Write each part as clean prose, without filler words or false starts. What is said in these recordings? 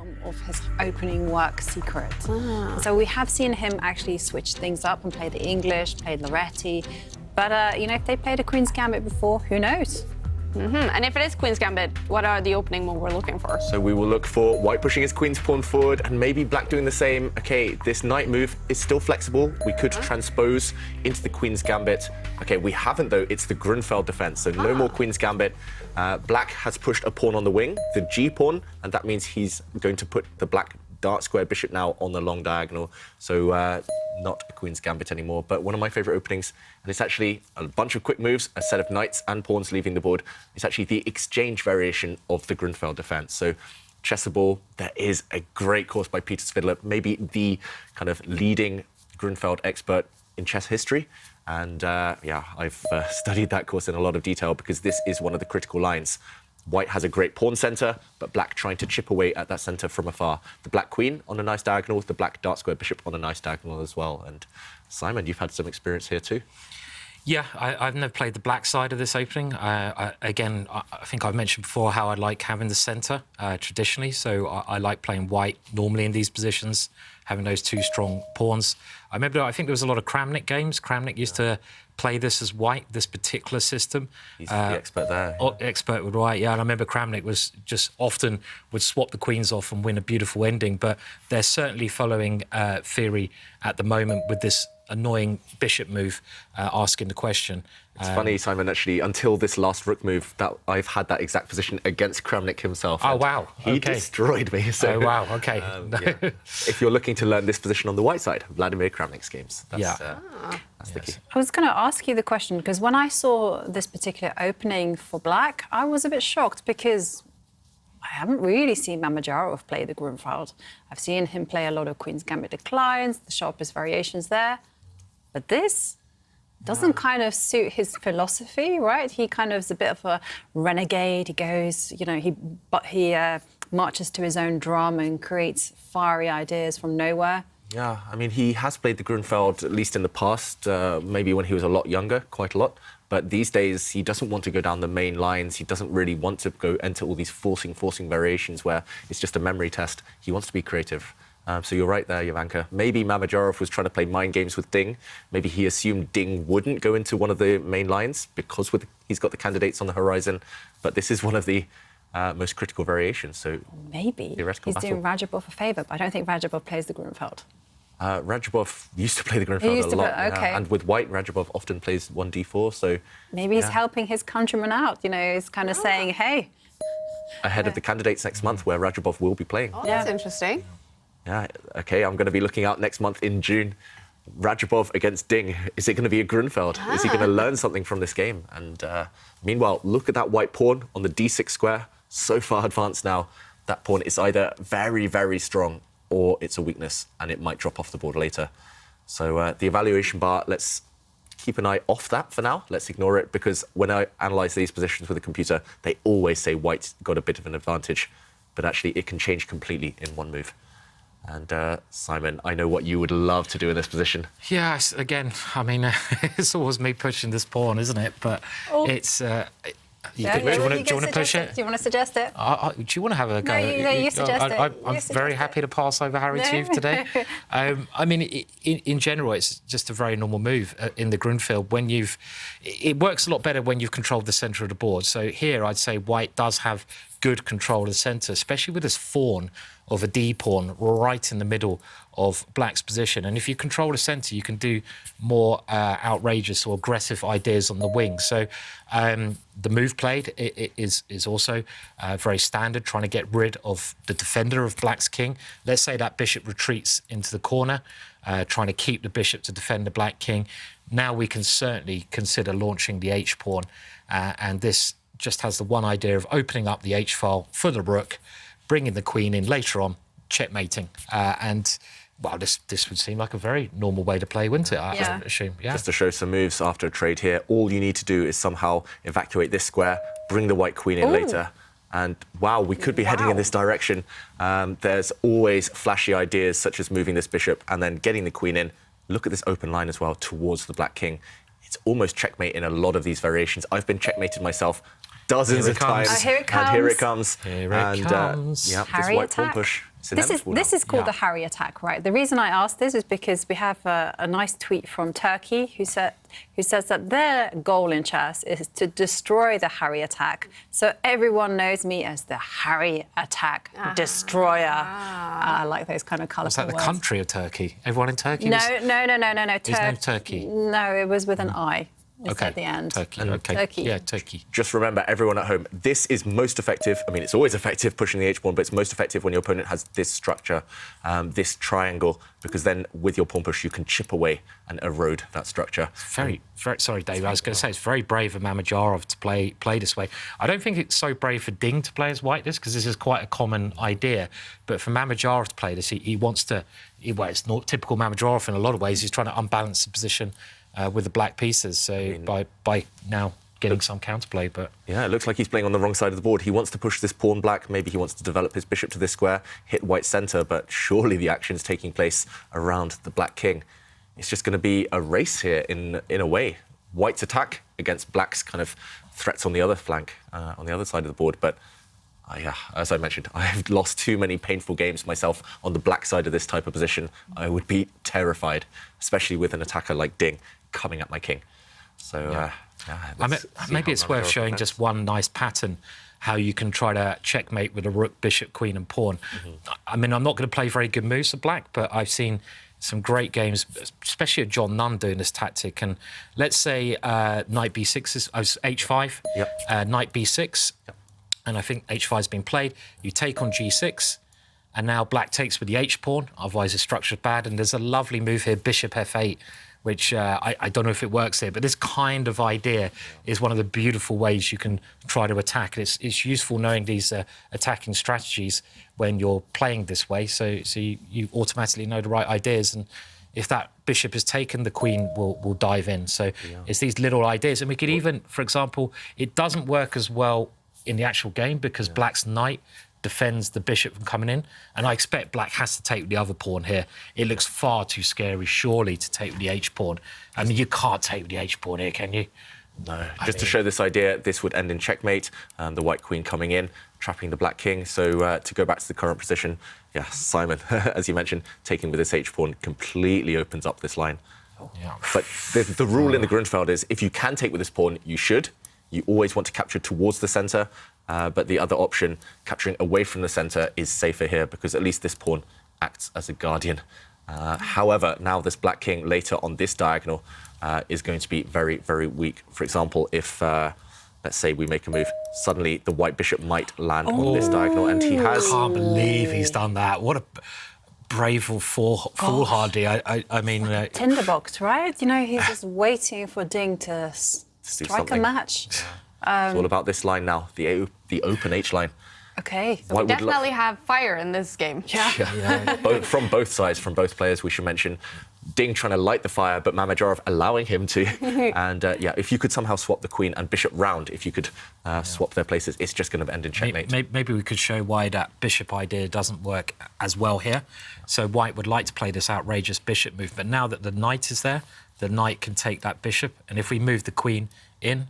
one of his opening work secret. So we have seen him actually switch things up and play the English, play Liretti. But, you know, if they played a Queen's Gambit before, who knows? And if it is Queen's Gambit, what are the opening move we're looking for? So we will look for white pushing his queen's pawn forward and maybe black doing the same. Okay, this knight move is still flexible. We could transpose into the Queen's Gambit. Okay, we haven't though. It's the Grunfeld defense, so no more Queen's Gambit. Black has pushed a pawn on the wing, the G pawn, and that means he's going to put the black dark square bishop now on the long diagonal. So not a Queen's Gambit anymore, but one of my favorite openings. And it's actually a bunch of quick moves, a set of knights and pawns leaving the board. It's actually the exchange variation of the Grunfeld defense. So Chessable, there is a great course by Peter Svidler, maybe the kind of leading Grunfeld expert in chess history. And yeah, I've studied that course in a lot of detail because this is one of the critical lines. White has a great pawn centre, but black trying to chip away at that centre from afar. The black queen on a nice diagonal, the black dark square bishop on a nice diagonal as well. And Simon, you've had some experience here too. Yeah, I've never played the black side of this opening. Again, I think I've mentioned before how I like having the centre traditionally. So I like playing white normally in these positions, having those two strong pawns. I think there was a lot of Kramnik games. Kramnik used to play this as white, this particular system. He's the expert there. Yeah. Expert with white, yeah. And I remember Kramnik was just often would swap the queens off and win a beautiful ending. But they're certainly following theory at the moment with this annoying bishop move, asking the question. It's funny, Simon, actually, until this last rook move, that I've had that exact position against Kramnik himself. Oh, wow. He destroyed me. So, oh, wow, OK. Yeah. If you're looking to learn this position on the white side, Vladimir Kramnik's games. That's, that's the key. I was going to ask you the question, because when I saw this particular opening for black, I was a bit shocked because I haven't really seen Mamedyarov play the Grunfeld. I've seen him play a lot of Queen's Gambit declines, the sharpest variations there. But this doesn't kind of suit his philosophy, right? He kind of is a bit of a renegade. He goes, you know, he marches to his own drum and creates fiery ideas from nowhere. Yeah, I mean, he has played the Grunfeld, at least in the past, maybe when he was a lot younger, quite a lot. But these days, he doesn't want to go down the main lines. He doesn't really want to go enter all these forcing variations where it's just a memory test. He wants to be creative. So you're right there, Jovanka. Maybe Mamedyarov was trying to play mind games with Ding. Maybe he assumed Ding wouldn't go into one of the main lines because he's got the candidates on the horizon. But this is one of the most critical variations. So maybe he's doing Radjabov a favour, but I don't think Radjabov plays the Grunfeld. Radjabov used to play the Grunfeld a lot. Okay. And with white, Radjabov often plays 1d4. So maybe he's helping his countrymen out. You know, he's kind of saying, hey. Ahead of the candidates next month, where Radjabov will be playing. Oh, that's interesting. Yeah, OK, I'm going to be looking out next month in June. Radjabov against Ding. Is it going to be a Grunfeld? Is he going to learn something from this game? And meanwhile, look at that white pawn on the d6 square. So far advanced now. That pawn is either very, very strong or it's a weakness and it might drop off the board later. So the evaluation bar, let's keep an eye off that for now. Let's ignore it because when I analyse these positions with a computer, they always say white's got a bit of an advantage. But actually, it can change completely in one move. And Simon, I know what you would love to do in this position. Yes, again, I mean, it's always me pushing this pawn, isn't it? But it's... do you want to push it? Do you want to suggest it? Do you want to have a go? No, you suggest it. I'm very happy to pass over Harry Tuve today. I mean, in general, it's just a very normal move in the Grunfeld. It works a lot better when you've controlled the centre of the board. So here, I'd say white does have good control of the centre, especially with this fawn of a D pawn right in the middle of black's position. And if you control the centre, you can do more outrageous or aggressive ideas on the wing. So the move played is also very standard, trying to get rid of the defender of black's king. Let's say that bishop retreats into the corner, trying to keep the bishop to defend the black king. Now we can certainly consider launching the H-pawn, and this just has the one idea of opening up the H-file for the rook, bringing the queen in later on, checkmating. And, well, this would seem like a very normal way to play, wouldn't it? I assume. Yeah. Just to show some moves after a trade here, all you need to do is somehow evacuate this square, bring the white queen in later. And, wow, we could be heading in this direction. There's always flashy ideas, such as moving this bishop and then getting the queen in. Look at this open line as well towards the black king. It's almost checkmate in a lot of these variations. I've been checkmated dozens of times. Here it comes. And here it comes. Here it comes. Yeah, this white pawn push It's This inevitable is now. called Yeah. the Harry attack, right? The reason I asked this is because we have a nice tweet from Turkey who says that their goal in chess is to destroy the Harry attack. So everyone knows me as the Harry attack destroyer. I like those kind of colourful Was that the words. country of Turkey? Everyone in Turkey? No. His name's Turkey. No, it was with an I. It's Okay. at the end. Turkey. Okay. Turkey. Yeah, Turkey. Just remember, everyone at home, this is most effective. I mean, it's always effective pushing the h-pawn, but it's most effective when your opponent has this structure, this triangle, because then with your pawn push, you can chip away and erode that structure. Very, sorry, Dave. I was going to say it's very brave of Mamedyarov to play this way. I don't think it's so brave for Ding to play as white this, because this is quite a common idea. But for Mamedyarov to play this, he wants to. Well, it's not typical Mamedyarov in a lot of ways. He's trying to unbalance the position with the black pieces. So by now getting some counterplay, but Yeah, it looks like he's playing on the wrong side of the board. He wants to push this pawn black. Maybe he wants to develop his bishop to this square, hit white centre, but surely the action is taking place around the black king. It's just going to be a race here in a way. White's attack against black's kind of threats on the other flank, on the other side of the board. But yeah, as I mentioned, I've lost too many painful games myself on the black side of this type of position. I would be terrified, especially with an attacker like Ding coming at my king. So, maybe it's worth showing just one nice pattern, how you can try to checkmate with a rook, bishop, queen and pawn. I mean, I'm not going to play very good moves for black, but I've seen some great games, especially of John Nunn doing this tactic. And let's say knight b6 is h5, knight b6, and I think h5 has been played. You take on g6, and now black takes with the h-pawn, otherwise the structure's bad. And there's a lovely move here, bishop f8, which I don't know if it works here, but this kind of idea is one of the beautiful ways you can try to attack. And it's useful knowing these attacking strategies when you're playing this way, so you automatically know the right ideas. And if that bishop is taken, the queen will dive in. So it's these little ideas. And we could even, for example, it doesn't work as well in the actual game because black's knight defends the bishop from coming in, and I expect black has to take with the other pawn here. It looks far too scary, surely, to take with the h-pawn. I mean, you can't take with the h-pawn here, can you? No. Just to show this idea, this would end in checkmate. The white queen coming in, trapping the black king. So to go back to the current position, yeah, Simon, as you mentioned, taking with this h-pawn completely opens up this line. But the rule in the Grunfeld is if you can take with this pawn, you should. You always want to capture towards the centre, but the other option, capturing away from the centre, is safer here because at least this pawn acts as a guardian. However, now this black king later on this diagonal is going to be very, very weak. For example, if, let's say, we make a move, suddenly the white bishop might land on this diagonal, and he has... I can't believe he's done that. What a brave foolhardy. I mean... Tinderbox, right? You know, he's just waiting for Ding to strike a match. It's all about this line now, the open H line. Okay. We definitely have fire in this game. From both sides, from both players, we should mention. Ding trying to light the fire, but Mamedyarov allowing him to. And yeah, if you could somehow swap the queen and bishop round, if you could swap their places, it's just going to end in checkmate. Maybe we could show why that bishop idea doesn't work as well here. So white would like to play this outrageous bishop move, but now that the knight is there, the knight can take that bishop. And if we move the queen in,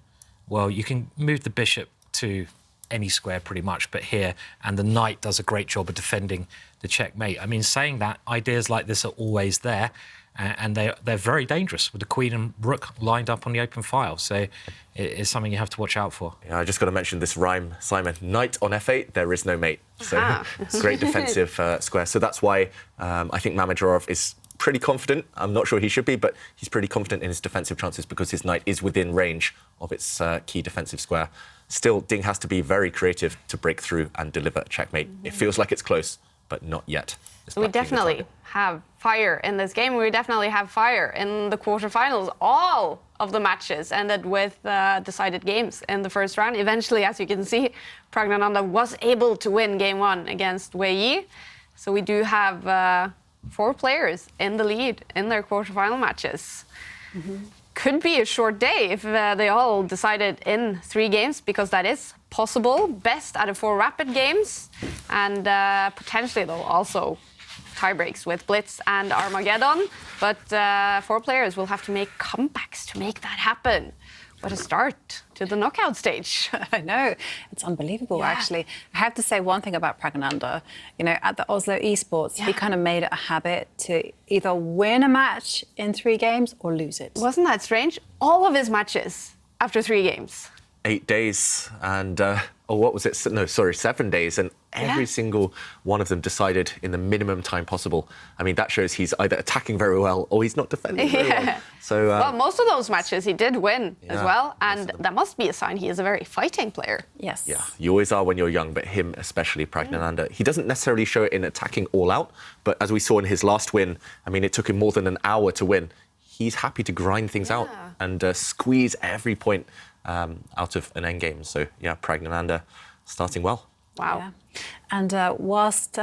well, you can move the bishop to any square pretty much, but here, and the knight does a great job of defending the checkmate. I mean, saying that, ideas like this are always there, and they're very dangerous with the queen and rook lined up on the open file. So it's something you have to watch out for. Yeah, I just got to mention this rhyme, Simon. Knight on f8, there is no mate. So great defensive square. So that's why I think Mamedyarov is pretty confident. I'm not sure he should be, but he's pretty confident in his defensive chances because his knight is within range of its key defensive square. Still, Ding has to be very creative to break through and deliver a checkmate. It feels like it's close, but not yet. So we definitely have fire in this game. We definitely have fire in the quarterfinals. All of the matches ended with decided games in the first round. Eventually, as you can see, Praggnanandhaa was able to win game 1 against Wei Yi. So we do have 4 players in the lead in their quarterfinal matches. Could be a short day if they all decided in 3 games, because that is possible. Best out of 4 rapid games, and potentially, though, also tiebreaks with Blitz and Armageddon. But 4 players will have to make comebacks to make that happen. What a start to the knockout stage. I know. It's unbelievable, actually. I have to say one thing about Praggnanandhaa. You know, at the Oslo Esports, he kind of made it a habit to either win a match in 3 games or lose it. Wasn't that strange? All of his matches after 3 games. 8 days and, what was it? No, sorry, 7 days. And every single one of them decided in the minimum time possible. I mean, that shows he's either attacking very well or he's not defending very well. So, well, most of those matches he did win as well. And that must be a sign he is a very fighting player. Yes. Yeah, you always are when you're young, but him especially, Praggnanandhaa. He doesn't necessarily show it in attacking all out, but as we saw in his last win, I mean, it took him more than an hour to win. He's happy to grind things out and squeeze every point out of an endgame. So, yeah, Praggnanandhaa starting well. Wow. Yeah. And whilst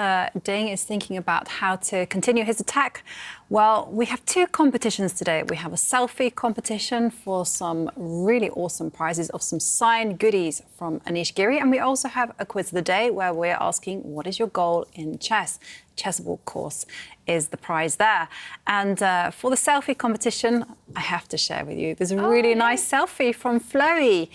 Ding is thinking about how to continue his attack, well, we have 2 competitions today. We have a selfie competition for some really awesome prizes of some signed goodies from Anish Giri. And we also have a quiz of the day where we're asking, what is your goal in chess? Chessable course is the prize there. And for the selfie competition, I have to share with you, there's a really nice selfie from Floey,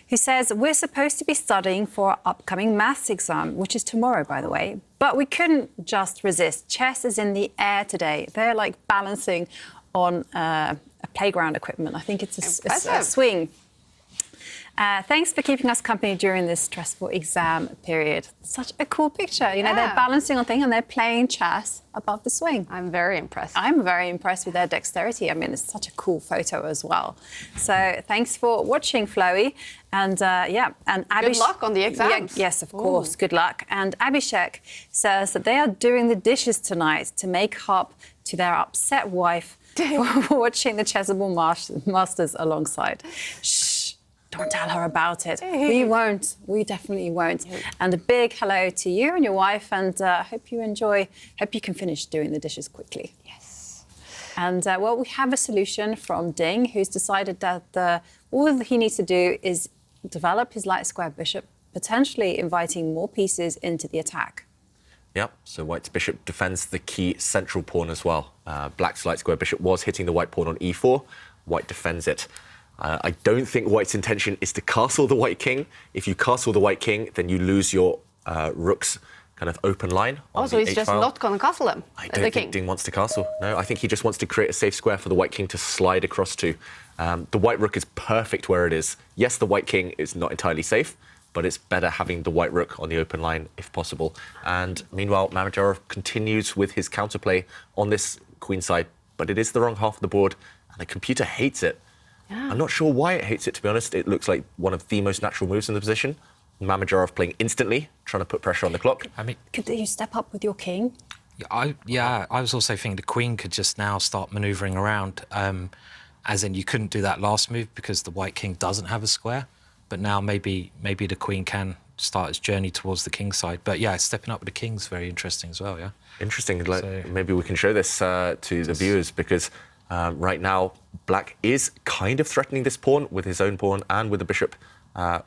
who says, we're supposed to be studying for our upcoming maths exam, which is tomorrow, by the way, but we couldn't just resist. Chess is in the air today. They're like balancing on a playground equipment. I think it's a swing. Thanks for keeping us company during this stressful exam period. Such a cool picture. You know, they're balancing on things and they're playing chess above the swing. I'm very impressed. I'm very impressed with their dexterity. I mean, it's such a cool photo as well. So thanks for watching, Floey. And and good luck on the exams. Yes, of course. Good luck. And Abhishek says that they are doing the dishes tonight to make up to their upset wife for watching the Chessable Masters alongside. Shh. Don't tell her about it. We won't. We definitely won't. And a big hello to you and your wife, and hope you enjoy. Hope you can finish doing the dishes quickly. Yes. And well, we have a solution from Ding, who's decided that all he needs to do is develop his light square bishop, potentially inviting more pieces into the attack. Yep, so White's bishop defends the key central pawn as well. Black's light square bishop was hitting the white pawn on e4. White defends it. I don't think White's intention is to castle the white king. If you castle the white king, then you lose your rook's kind of open line. Also, he's just not going to castle him. I don't think Ding wants to castle. No, I think he just wants to create a safe square for the white king to slide across to. The white rook is perfect where it is. Yes, the white king is not entirely safe, but it's better having the white rook on the open line if possible. And meanwhile, Mamedyarov continues with his counterplay on this queen side, but it is the wrong half of the board, and the computer hates it. I'm not sure why it hates it, to be honest. It looks like one of the most natural moves in the position. Mamedyarov playing instantly, trying to put pressure on the clock. I mean, could you step up with your king? I was also thinking the queen could just now start manoeuvring around, as in you couldn't do that last move because the white king doesn't have a square. But now maybe the queen can start its journey towards the king side. But yeah, stepping up with the king's very interesting as well, yeah. Interesting. Maybe we can show this to the viewers because right now, Black is kind of threatening this pawn with his own pawn and with the bishop.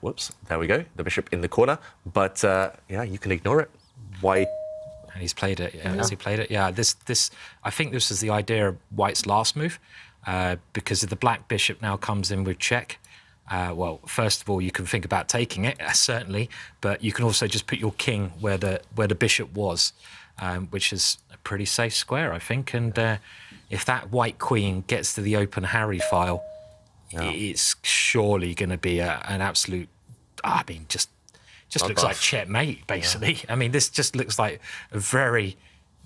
Whoops, there we go, the bishop in the corner. But yeah, you can ignore it. Why? And he's played it. Yeah, has he played it? Yeah. I think this is the idea of White's last move, because if the black bishop now comes in with check. Well, first of all, you can think about taking it, certainly, but you can also just put your king where the bishop was, which is a pretty safe square, I think. And if that white queen gets to the open Harry file, it's surely going to be an absolute. I mean, just looks like checkmate, basically. Yeah. I mean, this just looks like a very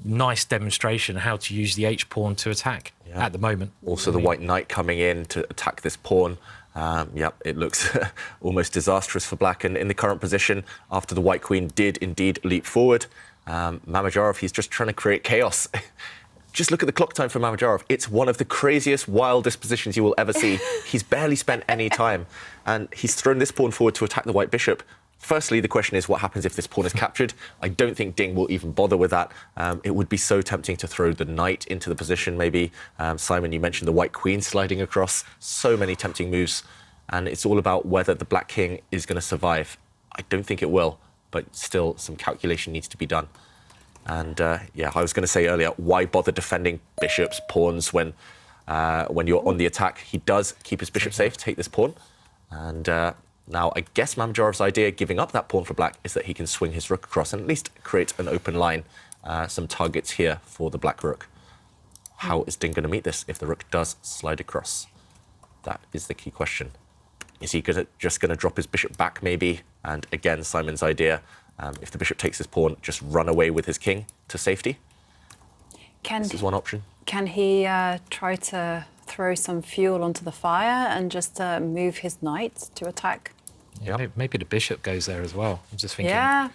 nice demonstration of how to use the H pawn to attack at the moment. Also, the white knight coming in to attack this pawn. It looks almost disastrous for Black. And in the current position, after the white queen did indeed leap forward, Mamedyarov, he's just trying to create chaos. Just look at the clock time for Mamedyarov. It's one of the craziest, wildest positions you will ever see. He's barely spent any time. And he's thrown this pawn forward to attack the white bishop. Firstly, the question is what happens if this pawn is captured? I don't think Ding will even bother with that. It would be so tempting to throw the knight into the position, maybe. Simon, you mentioned the white queen sliding across. So many tempting moves. And it's all about whether the black king is going to survive. I don't think it will, but still some calculation needs to be done. And I was going to say earlier, why bother defending bishops, pawns when you're on the attack? He does keep his bishop safe, take this pawn. And now, I guess Mamedyarov's idea, giving up that pawn for black, is that he can swing his rook across and at least create an open line, some targets here for the black rook. How is Ding going to meet this if the rook does slide across? That is the key question. Is he just going to drop his bishop back, maybe? And again, Simon's idea, if the bishop takes his pawn, just run away with his king to safety. This is one option. Can he try to throw some fuel onto the fire and just move his knight to attack? Yeah, maybe the bishop goes there as well. I'm just thinking. Yeah.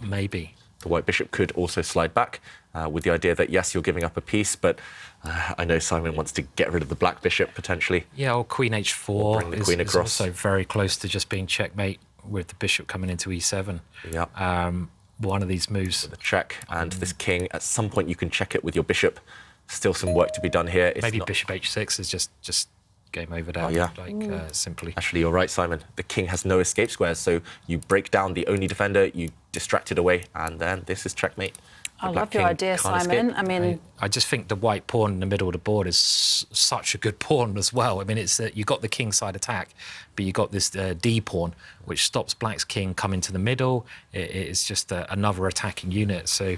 Maybe. The white bishop could also slide back with the idea that, yes, you're giving up a piece, but I know Simon wants to get rid of the black bishop, potentially. Yeah, or queen h4 or bring the queen is across. Also very close to just being checkmate with the bishop coming into e7. Yeah. One of these moves. The check, and this king, at some point you can check it with your bishop. Still some work to be done here. It's Maybe bishop h6 is just game over there. Oh, yeah. Simply. Actually, you're right, Simon. The king has no escape squares, so you break down the only defender, you distract it away, and then this is checkmate. I love your idea, Simon. I mean, I just think the white pawn in the middle of the board is such a good pawn as well. I mean, it's you got the king side attack, but you got this D pawn, which stops black's king coming to the middle. It's just another attacking unit. So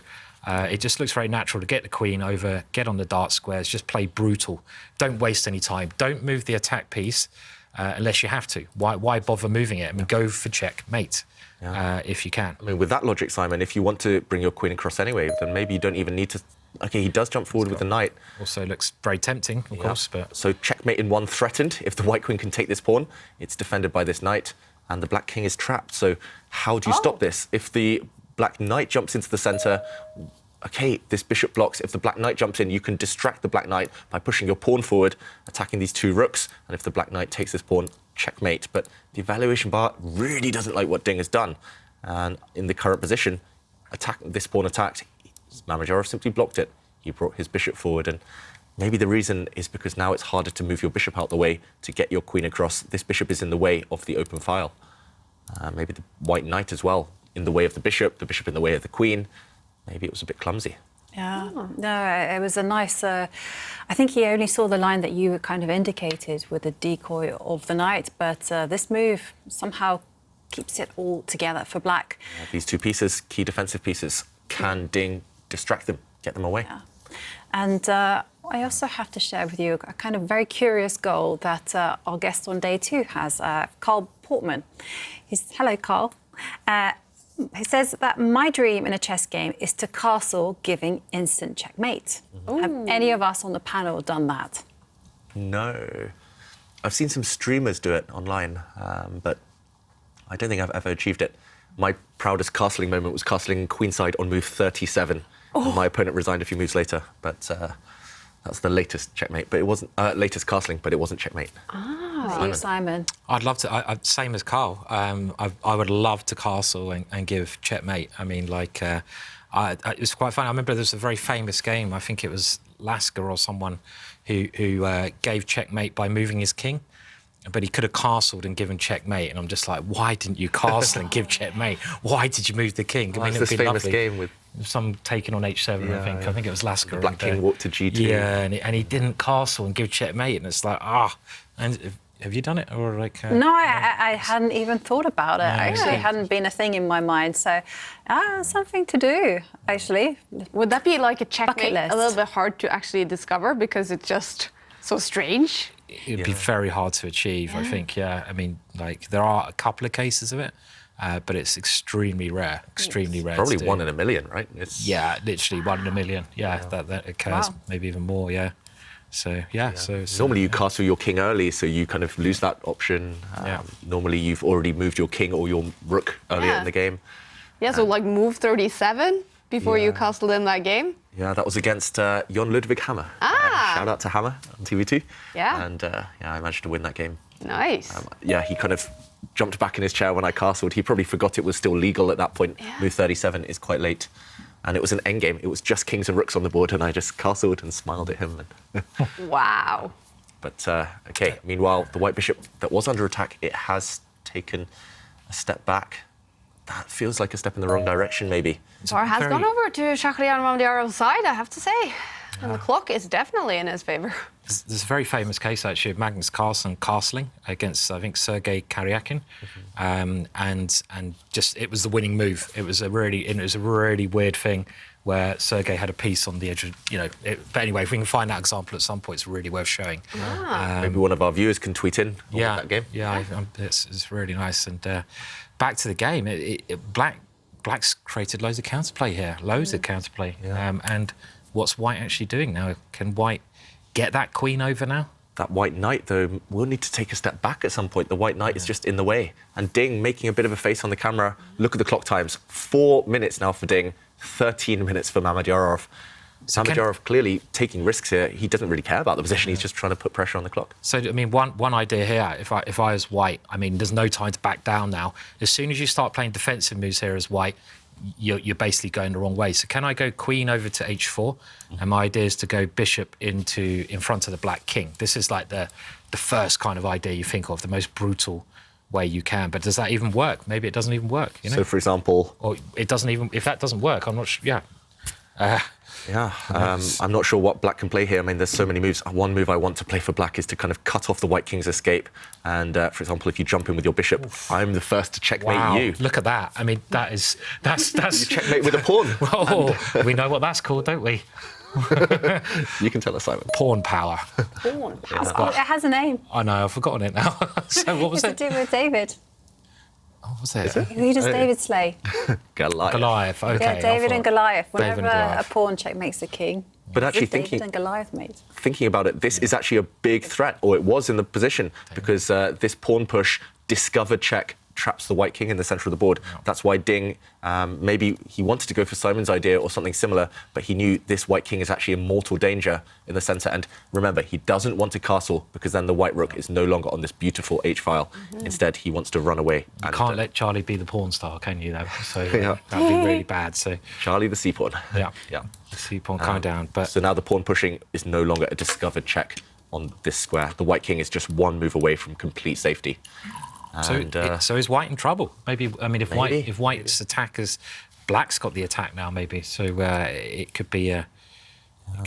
it just looks very natural to get the queen over, get on the dart squares, just play brutal. Don't waste any time. Don't move the attack piece unless you have to. Why bother moving it? I mean, go for checkmate. If you can. I mean, with that logic, Simon, if you want to bring your queen across anyway, then maybe you don't even need to... OK, he does jump forward with the knight. Also looks very tempting, of course, but... So checkmate in one threatened. If the white queen can take this pawn, it's defended by this knight, and the black king is trapped. So how do you stop this? If the black knight jumps into the centre, OK, this bishop blocks. If the black knight jumps in, you can distract the black knight by pushing your pawn forward, attacking these two rooks, and if the black knight takes this pawn, checkmate. But the evaluation bar really doesn't like what Ding has done. And in the current position, this pawn attacked, Mamedyarov simply blocked it. He brought his bishop forward, and maybe the reason is because now it's harder to move your bishop out the way to get your queen across. This bishop is in the way of the open file. Maybe the white knight as well, in the way of the bishop in the way of the queen. Maybe it was a bit clumsy. Yeah, no, it was a nice... I think he only saw the line that you kind of indicated with the decoy of the knight, but this move somehow keeps it all together for black. These two pieces, key defensive pieces, can Ding distract them, get them away? Yeah. And I also have to share with you a kind of very curious goal that our guest on day 2 has, Carl Portman. Hello, Carl. He says that my dream in a chess game is to castle giving instant checkmate. Have any of us on the panel done that? No. I've seen some streamers do it online, but I don't think I've ever achieved it. My proudest castling moment was castling queenside on move 37. And my opponent resigned a few moves later, but that's the latest checkmate. But it wasn't latest castling, but it wasn't checkmate. Simon. I'd love to. Same as Carl. I would love to castle and give checkmate. I mean, like, it was quite fun. I remember there was a very famous game. I think it was Lasker or someone who gave checkmate by moving his king. But he could have castled and given checkmate, and I'm just like, why didn't you castle and give checkmate? Why did you move the king? I mean, this famous game with some taking on h7. Yeah, I think it was Lasker. The black king walked to g2. Yeah, and he didn't castle and give checkmate, and it's like And have you done it or like? No, I hadn't even thought about it. Actually, it hadn't been a thing in my mind. So, something to do. Actually, would that be like a checkmate? A little bit hard to actually discover because it's just so strange. It'd be very hard to achieve, I think. Yeah, I mean, like there are a couple of cases of it, but it's extremely rare. Extremely rare. Probably 1 in a million, right? Yeah, literally 1 in a million. Yeah, that occurs. Maybe even more. Yeah. So So normally you castle your king early, so you kind of lose that option. Normally you've already moved your king or your rook earlier in the game. Yeah, so like move 37 before you castled in that game. Yeah, that was against Jon Ludwig Hammer. Shout out to Hammer on TV2. Yeah. And I managed to win that game. Nice. He kind of jumped back in his chair when I castled. He probably forgot it was still legal at that point. Yeah. Move 37 is quite late. And it was an endgame. It was just kings and rooks on the board, and I just castled and smiled at him. Wow. But, OK, meanwhile, the white bishop that was under attack, it has taken a step back. That feels like a step in the wrong direction, maybe. Or has gone over to Shahriar Mamedyarov's side, I have to say. And the clock is definitely in his favor. There's a very famous case, actually, of Magnus Carlsen castling against, I think, Sergei Karyakin. And just, it was the winning move. It was a really weird thing where Sergei had a piece on the edge of, but anyway, if we can find that example at some point, it's really worth showing. Maybe one of our viewers can tweet in on that game. Yeah, it's really nice. And back to the game, Black's created loads of counterplay here, loads of counterplay. Yeah. And what's White actually doing now? Can White get that queen over now? That white knight, though, will need to take a step back at some point. The white knight is just in the way. And Ding making a bit of a face on the camera. Look at the clock times. 4 minutes now for Ding, 13 minutes for Mamedyarov. So Mamedyarov clearly taking risks here. He doesn't really care about the position. He's just trying to put pressure on the clock. So, I mean, one idea here, if I was White, I mean, there's no time to back down now. As soon as you start playing defensive moves here as White, you're basically going the wrong way. So can I go queen over to h4? And my idea is to go bishop in front of the black king. This is like the first kind of idea you think of, the most brutal way you can. But does that even work? Maybe it doesn't even work, So, for example... Or it doesn't even... If that doesn't work, I'm not sure... I'm not sure what Black can play here. I mean, there's so many moves. One move I want to play for Black is to kind of cut off the White King's escape. And, for example, if you jump in with your bishop, I'm the first to checkmate you. Look at that. I mean, that's You checkmate with a pawn. Oh, we know what that's called, don't we? You can tell us, Simon. Pawn power. Pawn power. Oh, it has a name. I know, I've forgotten it now. So what was it? It's to do with David. What was it? Who does David slay? Goliath. Okay. Yeah, David and Goliath. David Whenever and Goliath. a pawn checkmates the king. But actually David and Goliath mate. thinking about it, this is actually a big threat, or it was in the position, because this pawn push, discovered check, traps the White King in the centre of the board. Yeah. That's why Ding, maybe he wanted to go for Simon's idea or something similar, but he knew this White King is actually in mortal danger in the centre. And remember, he doesn't want to castle, because then the White Rook is no longer on this beautiful H-file. Instead, he wants to run away. You can't let Charlie be the pawn star, can you, though? So that'd be really bad. So Charlie the C-pawn. Yeah. The C-pawn coming down. But so now the pawn pushing is no longer a discovered check on this square. The White King is just one move away from complete safety. And, so is White in trouble? Maybe. I mean, if White's attack is Black's got the attack now, maybe. So it could be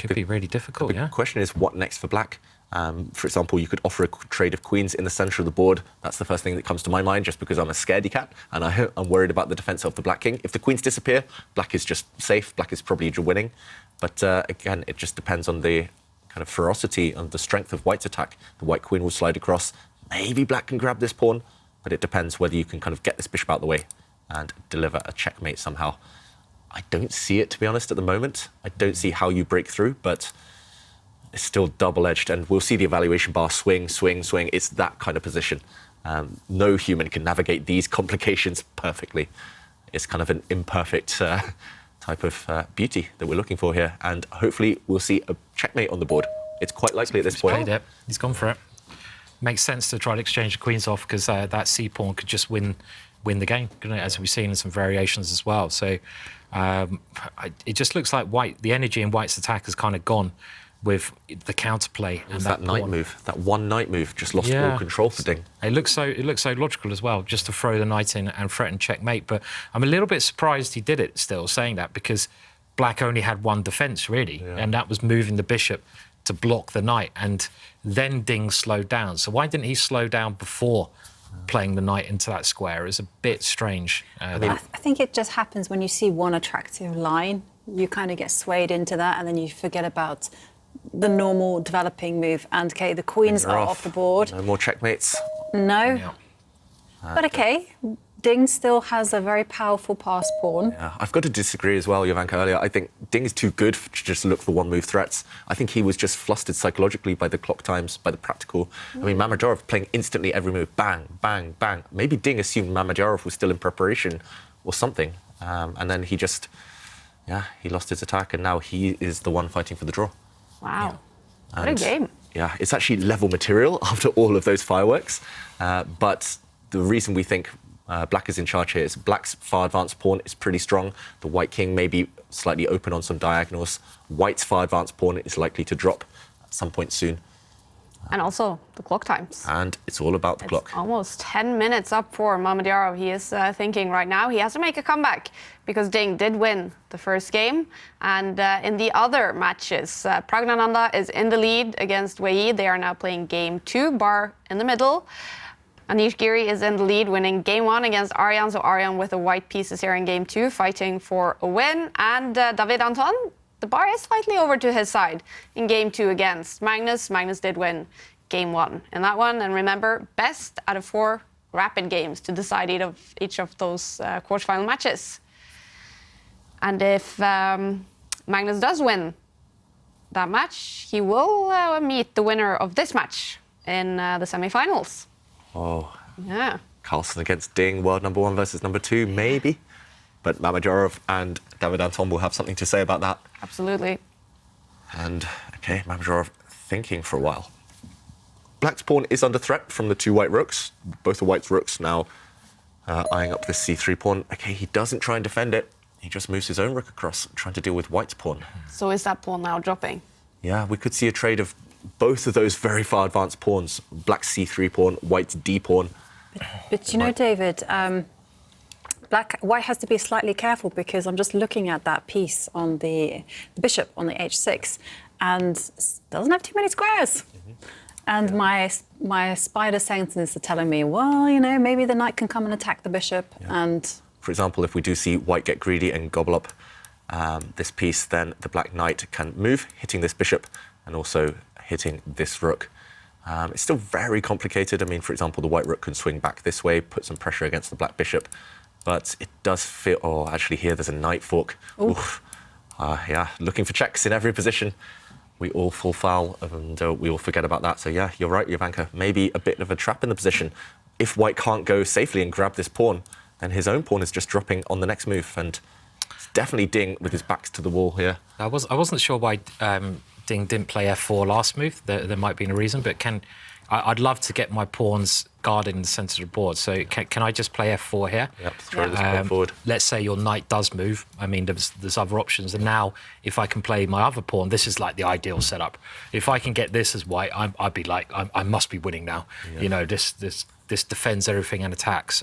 be really difficult. The question is, what next for Black? For example, you could offer a trade of queens in the centre of the board. That's the first thing that comes to my mind, just because I'm a scaredy cat and I'm worried about the defence of the Black King. If the queens disappear, Black is just safe. Black is probably winning. But again, it just depends on the kind of ferocity and the strength of White's attack. The White Queen will slide across. Maybe Black can grab this pawn, but it depends whether you can kind of get this bishop out of the way and deliver a checkmate somehow. I don't see it, to be honest, at the moment. I don't see how you break through, but it's still double-edged, and we'll see the evaluation bar swing, swing, swing. It's that kind of position. No human can navigate these complications perfectly. It's kind of an imperfect type of beauty that we're looking for here, and hopefully we'll see a checkmate on the board. It's quite likely at this point. Played it. He's gone for it. Makes sense to try to exchange the queens off, because that c-pawn could just win the game, couldn't it? As we've seen in some variations as well. So it just looks like White, the energy in White's attack has kind of gone with the counterplay. And that knight move, that one knight move, just lost all control for Ding. It looks so logical as well, just to throw the knight in and threaten checkmate. But I'm a little bit surprised he did it still, saying that, because Black only had one defence, really, and that was moving the bishop to block the knight, and then Ding slowed down. So why didn't he slow down before playing the knight into that square? It's a bit strange. I think it just happens when you see one attractive line. You kind of get swayed into that, and then you forget about the normal developing move. And, okay, the queens are off the board. No more checkmates. No. Yeah. But, okay, Ding still has a very powerful pass pawn. Yeah, I've got to disagree as well, Jovanka, earlier. I think Ding is too good to just look for one-move threats. I think he was just flustered psychologically by the clock times, by the practical. I mean, Mamedyarov playing instantly every move. Bang, bang, bang. Maybe Ding assumed Mamedyarov was still in preparation or something. And then he just, he lost his attack, and now he is the one fighting for the draw. Wow. What a game. Yeah, it's actually level material after all of those fireworks. But the reason we think Black is in charge here is Black's far advanced pawn is pretty strong. The White King may be slightly open on some diagonals. White's far advanced pawn is likely to drop at some point soon. And also the clock times. And it's all about the clock. Almost 10 minutes up for Mamedyarov. He is thinking right now he has to make a comeback because Ding did win the first game. And in the other matches, Praggnanandhaa is in the lead against Wei. They are now playing game 2, Bar in the middle. Anish Giri is in the lead, winning game 1 against Arjan. So Arjan with the white pieces here in game 2, fighting for a win. And David Anton, the bar is slightly over to his side in game 2 against Magnus. Magnus did win game 1 in that one. And remember, best out of 4 rapid games to decide each of those quarterfinal matches. And if Magnus does win that match, he will meet the winner of this match in the semi-finals. Oh, Yeah. Carlsen against Ding, world number 1 versus number 2, maybe. But Mamedyarov and David Anton will have something to say about that. Absolutely. And, okay, Mamedyarov thinking for a while. Black's pawn is under threat from the 2 white rooks. Both the white's rooks now eyeing up this c3 pawn. Okay, he doesn't try and defend it. He just moves his own rook across, trying to deal with white's pawn. So is that pawn now dropping? Yeah, we could see a trade of both of those very far advanced pawns. Black's c3 pawn, white's d pawn. But you know, David, White has to be slightly careful because I'm just looking at that piece on the bishop on the h6 and doesn't have too many squares. And my spider senses are telling me, well, you know, maybe the knight can come and attack the bishop. And for example, if we do see white get greedy and gobble up this piece, then the black knight can move, hitting this bishop and also hitting this rook. It's still very complicated. I mean, for example, the white rook can swing back this way, put some pressure against the black bishop. But it does feel... Oh, actually, here there's a knight fork. Oof. Yeah, looking for checks in every position. We all fall foul, and we all forget about that. So, yeah, you're right, Jovanka. Maybe a bit of a trap in the position. If white can't go safely and grab this pawn, then his own pawn is just dropping on the next move. And it's definitely Ding with his backs to the wall here. I wasn't sure why Ding didn't play f4 last move. There might be a reason, but I'd love to get my pawns guarded in the centre of the board. So can I just play f4 here? Yep, throw this pawn forward. Let's say your knight does move. I mean, there's other options. And now, if I can play my other pawn, this is like the ideal setup. If I can get this as white, I'd be like, I must be winning now. Yeah. You know, this defends everything and attacks.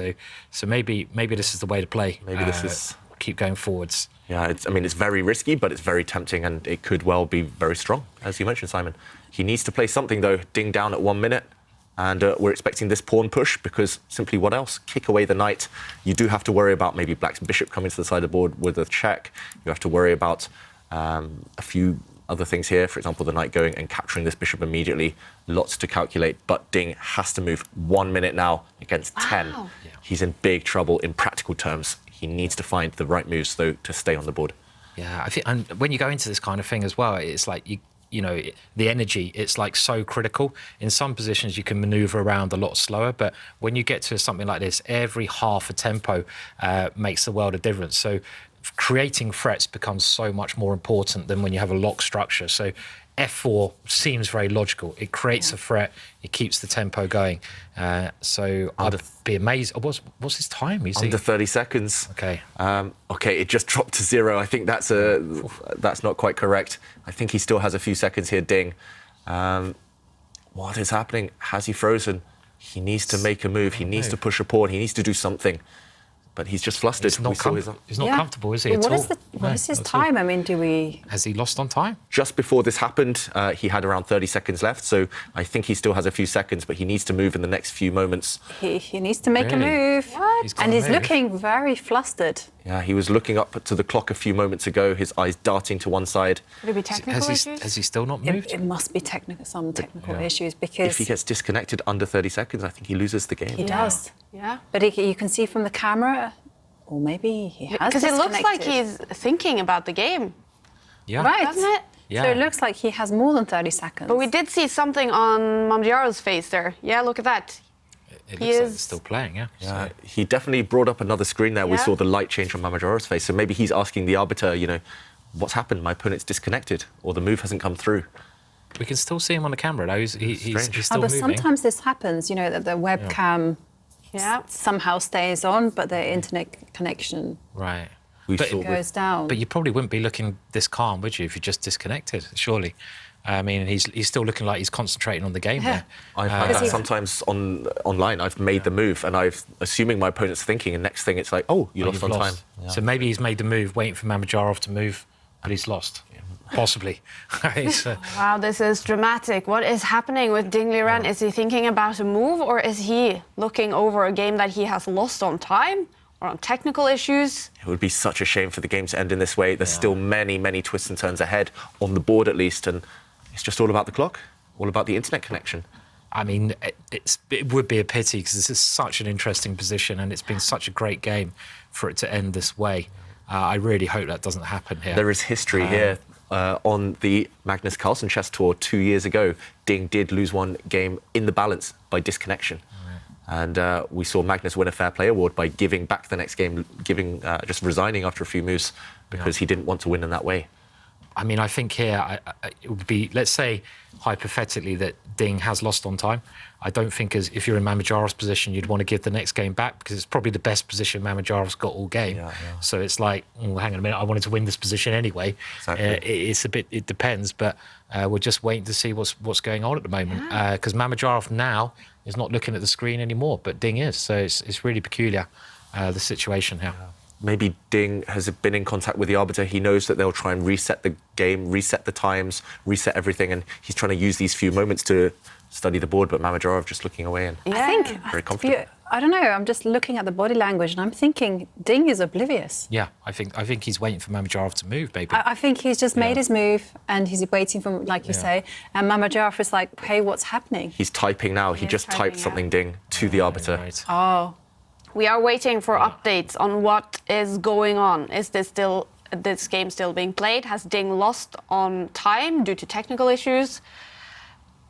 So maybe this is the way to play. Maybe this is... Keep going forwards. Yeah, it's very risky, but it's very tempting, and it could well be very strong, as you mentioned, Simon. He needs to play something, though. Ding down at 1 minute, and we're expecting this pawn push, because simply what else? Kick away the knight. You do have to worry about maybe black's bishop coming to the side of the board with a check. You have to worry about a few other things here. For example, the knight going and capturing this bishop immediately. Lots to calculate, but Ding has to move 1 minute now against 10. Yeah. He's in big trouble in practical terms. He needs to find the right moves, though, to stay on the board. Yeah, I think, and when you go into this kind of thing as well, it's like you know, the energy, it's like so critical. In some positions, you can maneuver around a lot slower, but when you get to something like this, every half a tempo makes the world of difference. So creating threats becomes so much more important than when you have a lock structure. So f4 seems very logical. It creates a threat. It keeps the tempo going. So I'd be amazed. What's his time? Under 30 seconds. Okay. Okay, it just dropped to 0. I think that's not quite correct. I think he still has a few seconds here, Ding. What is happening? Has he frozen? He needs to make a move. He needs to push a pawn. He needs to do something. But he's just flustered. He's not comfortable, is he, at all? What is his time? I mean, Has he lost on time? Just before this happened, he had around 30 seconds left, so I think he still has a few seconds, but he needs to move in the next few moments. He needs to make a move. And he's looking very flustered. Yeah, he was looking up to the clock a few moments ago, his eyes darting to one side. Could it be technical issues? Has he still not moved? It must be some technical issues, because... If he gets disconnected under 30 seconds, I think he loses the game. He does. Yeah. But you can see from the camera, or maybe he has Because it looks like he's thinking about the game. Yeah. Right. Doesn't it? Yeah. So it looks like he has more than 30 seconds. But we did see something on Mamedyarov's face there. Yeah, look at that. It looks like he's still playing, yeah. Yeah, he definitely brought up another screen there. We saw the light change on Mamedyarov's face. So maybe he's asking the arbiter, you know, what's happened? My opponent's disconnected, or the move hasn't come through. We can still see him on the camera, though. He's still but moving. sometimes this happens, you know, that the webcam somehow stays on, but the internet connection But goes down. But you probably wouldn't be looking this calm, would you, if you just disconnected, surely? I mean, he's still looking like he's concentrating on the game there. I find that sometimes online. I've made the move, and assuming my opponent's thinking, and next thing it's like, oh, you lost on time. Yeah. So maybe he's made the move, waiting for Mamedyarov to move, but he's lost. Possibly. Wow, this is dramatic. What is happening with Ding Liren? Is he thinking about a move, or is he looking over a game that he has lost on time or on technical issues? It would be such a shame for the game to end in this way. There's still many, many twists and turns ahead, on the board at least, and it's just all about the clock, all about the internet connection. I mean, it would be a pity because this is such an interesting position and it's been such a great game for it to end this way. I really hope that doesn't happen here. There is history here. On the Magnus Carlsen chess tour 2 years ago, Ding did lose one game in the balance by disconnection. And we saw Magnus win a Fair Play award by giving back the next game, just resigning after a few moves because he didn't want to win in that way. I mean, I think here it would be, let's say, hypothetically, that Ding has lost on time. I don't think if you're in Mamedyarov's position, you'd want to give the next game back because it's probably the best position Mamedyarov's got all game. So it's like, oh, hang on a minute, I wanted to win this position anyway. Exactly. It depends, but we're just waiting to see what's going on at the moment because Mamedyarov now is not looking at the screen anymore, but Ding is. So it's really peculiar, the situation here. Maybe Ding has been in contact with the arbiter. He knows that they'll try and reset the game, reset the times, reset everything, and he's trying to use these few moments to study the board, but Mamedyarov just looking away and very confident. I don't know, I'm just looking at the body language and I'm thinking Ding is oblivious. Yeah, I think he's waiting for Mamedyarov to move, maybe. I think he's just made his move and he's waiting for, like you say, and Mamedyarov is like, hey, what's happening? He's typing now. He just typed something, Ding, to the arbiter. Right. Oh. We are waiting for updates on what is going on. Is this game still being played? Has Ding lost on time due to technical issues?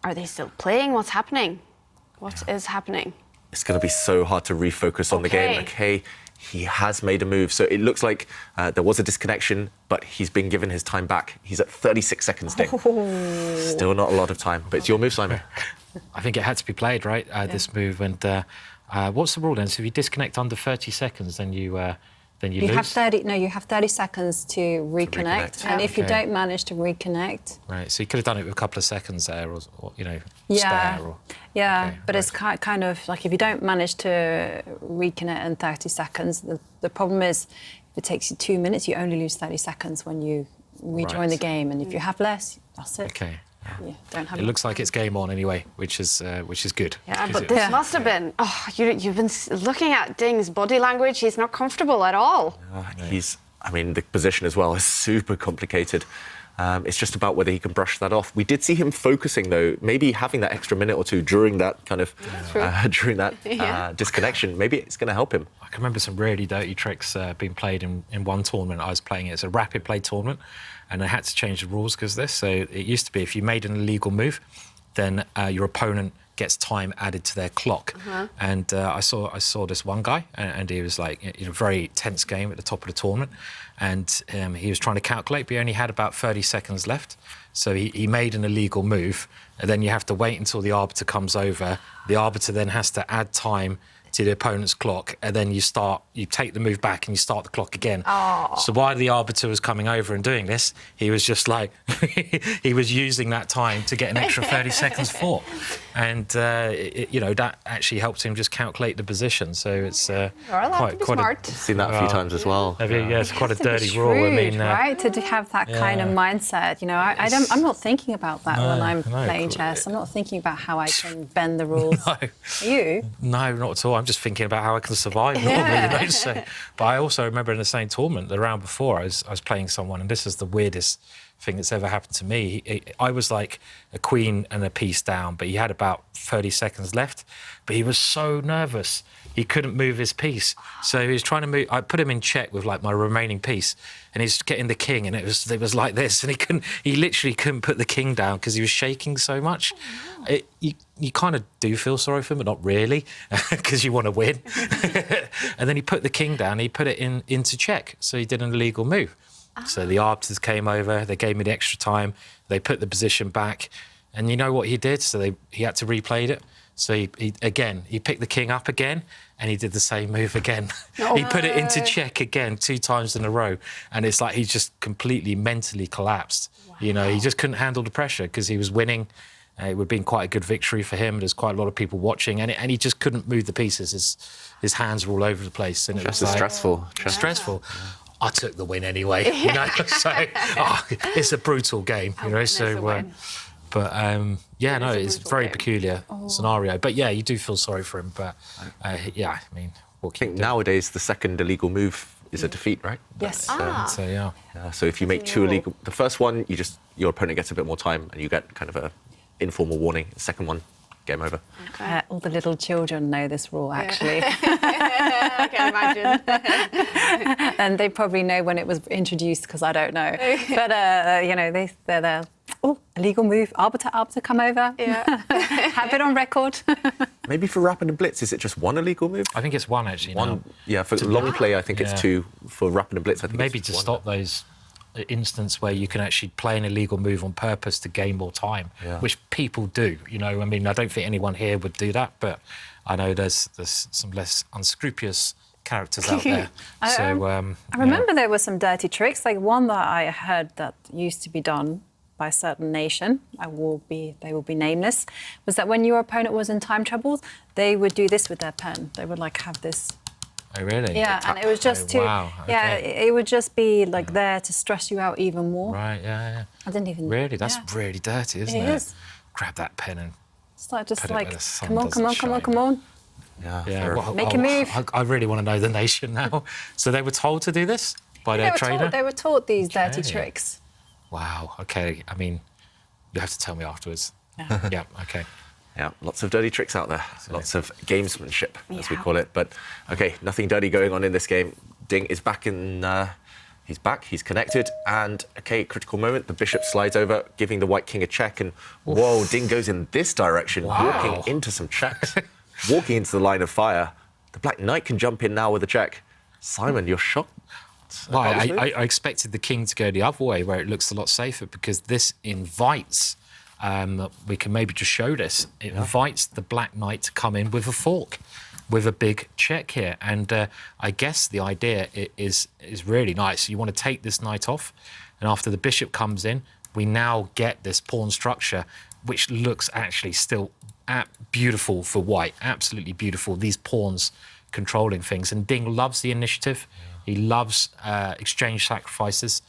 Are they still playing? What's happening? What is happening? It's going to be so hard to refocus on the game. Okay, he has made a move. So it looks like there was a disconnection, but he's been given his time back. He's at 36 seconds, Ding. Still not a lot of time, but it's your move, Simon. I think it had to be played, right, this move. And what's the rule then? So if you disconnect under 30 seconds, then you lose? You have 30 seconds to reconnect. And if you don't manage to reconnect... Right, so you could have done it with a couple of seconds there, or spare. But it's kind of like if you don't manage to reconnect in 30 seconds, the problem is if it takes you 2 minutes, you only lose 30 seconds when you rejoin the game. And if you have less, that's it. Okay. Yeah, don't have it looks like it's game on anyway, which is good. Yeah, but this must have been... Oh, you've been looking at Ding's body language. He's not comfortable at all. The position as well is super complicated. It's just about whether he can brush that off. We did see him focusing, though, maybe having that extra minute or two during that kind of disconnection. Maybe it's going to help him. I can remember some really dirty tricks being played in one tournament I was playing. It's a rapid play tournament, and I had to change the rules because of this. So it used to be if you made an illegal move, then your opponent gets time added to their clock. And I saw this one guy, and he was like in a very tense game at the top of the tournament, and he was trying to calculate, but he only had about 30 seconds left. So he made an illegal move, and then you have to wait until the arbiter comes over. The arbiter then has to add time to the opponent's clock, and then you take the move back and you start the clock again. So while the arbiter was coming over and doing this, he was just like, he was using that time to get an extra 30 seconds for. And, that actually helped him just calculate the position. So it's quite smart. I've seen that a few times as well. It's quite a dirty shrewd, rule. Right, to have that kind of mindset. I'm not thinking about that when I'm playing chess. I'm not thinking about how I can bend the rules. No. Are you? No, not at all. I'm just thinking about how I can survive normally. But I also remember in the same tournament, the round before, I was playing someone, and this is the weirdest thing that's ever happened to me. I was like a queen and a piece down, but he had about 30 seconds left. But he was so nervous. He couldn't move his piece. So he was trying to move. I put him in check with like my remaining piece, and he's getting the king, and it was like this, and he literally couldn't put the king down because he was shaking so much. You kind of do feel sorry for him, but not really, because you want to win. And then he put the king down, he put it into check, so he did an illegal move. So the arbiters came over, they gave me the extra time, they put the position back, and you know what he did? So he had to replay it. So he picked the king up again, and he did the same move again. He put it into check again 2 times in a row, and it's like he just completely mentally collapsed. Wow. You know, he just couldn't handle the pressure because he was winning. It would have been quite a good victory for him. There's quite a lot of people watching, and he just couldn't move the pieces. His hands were all over the place, and it was like, stressful. Stressful. I took the win anyway. You know, so it's a brutal game. You know, so. But yeah, no, it's a very peculiar scenario. But yeah, you do feel sorry for him. But yeah, I mean, I think nowadays the second illegal move is a defeat, right? Yes. So yeah. So if you make 2 illegal, the first one, your opponent gets a bit more time, and you get kind of a informal warning. The second one, game over. All the little children know this rule, actually. I can imagine. And they probably know when it was introduced, because I don't know. But, you know, they're there. Oh, illegal move. Arbiter, come over. Yeah. Have it on record. Maybe for Rapid and Blitz, is it just 1 illegal move? I think it's 1 actually. One, yeah. For long play, I think it's 2. For Rapid and Blitz, I think maybe it's to 1. stop those instance where you can actually play an illegal move on purpose to gain more time, which people do. You know, I mean, I don't think anyone here would do that, but I know there's some less unscrupulous characters out there. I remember there were some dirty tricks, like one that I heard that used to be done by a certain nation, they will be nameless, was that when your opponent was in time troubles, they would do this with their pen. They would like have this. Oh, really? Yeah, and it was just to, yeah, it would just be like there to stress you out even more. Right, yeah. I didn't even... Really? That's really dirty, isn't it? It is. Grab that pen and... It's like, just put it like, where the sun come on. Yeah, well, Make a move. I really want to know the nation now. So they were told to do this by their trainer? They were taught these dirty tricks. Wow, OK. I mean, you have to tell me afterwards. Yeah, OK. Yeah, lots of dirty tricks out there. Lots of gamesmanship, as we call it. But, OK, nothing dirty going on in this game. Ding is back in... he's back, he's connected, and, OK, critical moment. The bishop slides over, giving the white king a check, and, whoa, Ding goes in this direction, walking into some checks, walking into the line of fire. The black knight can jump in now with a check. Simon, you're shocked? Well, I expected the king to go the other way, where it looks a lot safer, because this invites... we can maybe just show this. It invites the black knight to come in with a fork, with a big check here. And I guess the idea is really nice. You want to take this knight off, and after the bishop comes in, we now get this pawn structure, which looks actually still beautiful for white, absolutely beautiful. These pawns controlling things. And Ding loves the initiative. He loves exchange sacrifices.